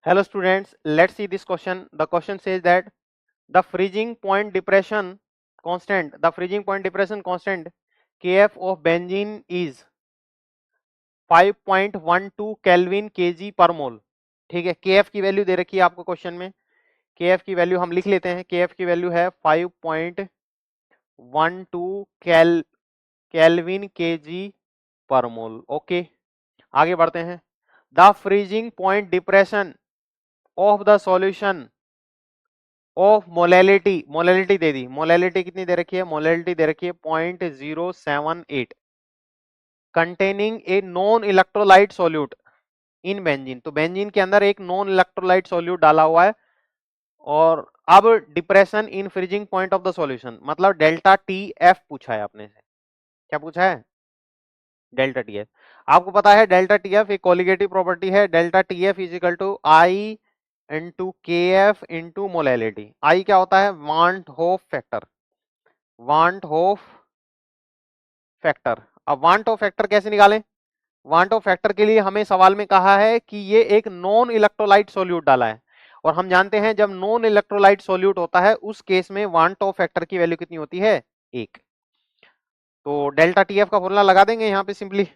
Hello students, let's see this question. The question says that the freezing point depression constant Kf of benzene is 5.12 Kelvin kg per mole. ठीक है, Kf की value दे रखी है आपको question में. Kf की value हम लिख लेते हैं. Kf की वैल्यू है 5.12 केल्विन kg पर मोल. ओके, आगे बढ़ते हैं. The freezing point depression of the solution of molality they the. Molality कितनी दे रखी है? मोलैलिटी दे रखी है 0.078 containing a non electrolyte solute in benzene. तो बेंजीन के अंदर एक नॉन इलेक्ट्रोलाइट सॉल्यूट डाला हुआ है. और अब depression in freezing point of the solution मतलब डेल्टा टी एफ पूछा है आपने से. क्या पूछा है? Delta T F. आपको पता है डेल्टा टी एफ एक कोलिगेटिव प्रॉपर्टी है. Delta T F is equal to I into K F into molality. I क्या होता है? Van't Hoff factor. अब वांट ऑफ फैक्टर कैसे निकालें? वांट ऑफ फैक्टर के लिए हमें सवाल में कहा है कि ये एक नॉन इलेक्ट्रोलाइट सॉल्यूट डाला है. और हम जानते हैं जब नॉन इलेक्ट्रोलाइट सॉल्यूट होता है उस केस में वांट ऑफ फैक्टर की वैल्यू कितनी होती है? 1. तो डेल्टा टी एफ का फॉर्मूला लगा देंगे यहाँ पे. सिंपली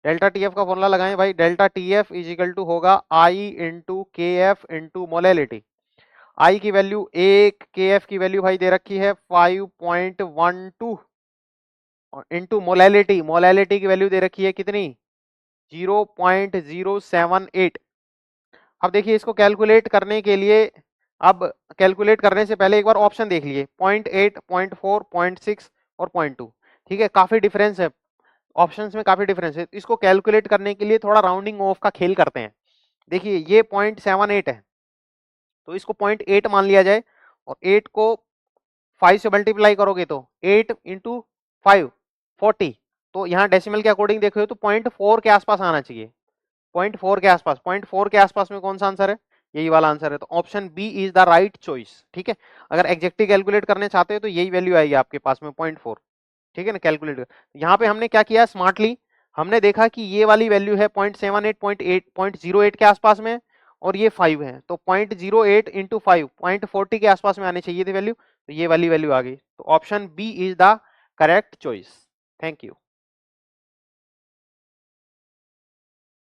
डेल्टा टी एफ का फॉर्मूला लगाएं भाई. Delta T F is equal to होगा I into K F into molality. I की वैल्यू 1, के एफ की वैल्यू भाई दे रखी है 5.12 इंटू मोलैलिटी की वैल्यू दे रखी है कितनी? 0.078. अब देखिए इसको कैलकुलेट करने के लिए, अब कैलकुलेट करने से पहले एक बार ऑप्शन देख लिए. 0.8, 0.4, 0.6 और 0.2. ठीक है, काफी डिफरेंस है ऑप्शंस में, काफी डिफरेंस है. इसको कैलकुलेट करने के लिए थोड़ा राउंडिंग ऑफ का खेल करते हैं. देखिए ये 0.78 है तो इसको 0.8 मान लिया जाए. और 8 को 5 से मल्टीप्लाई करोगे तो 8 इंटू 5 40. तो यहाँ डेसिमल के अकॉर्डिंग देखो तो 0.4 के आसपास आना चाहिए. 0.4 के आसपास. 0.4 के आसपास में कौन सा आंसर है? यही वाला आंसर है. तो option B is the right choice. ठीक है, अगर एग्जैक्टली कैलकुलेट करने चाहते हो तो यही वैल्यू आएगी आपके पास में 0.4. ठीक है ना, कैलकुलेट. यहाँ पे हमने क्या किया स्मार्टली, हमने देखा कि ये वाली वैल्यू है 0.78, 0.08 के आसपास में और ये 5 है. तो 0.08 इंटू 5 0.40 के आसपास में आने चाहिए थे वैल्यू. तो ये वाली वैल्यू आ गई. तो option B is the correct choice. Thank you.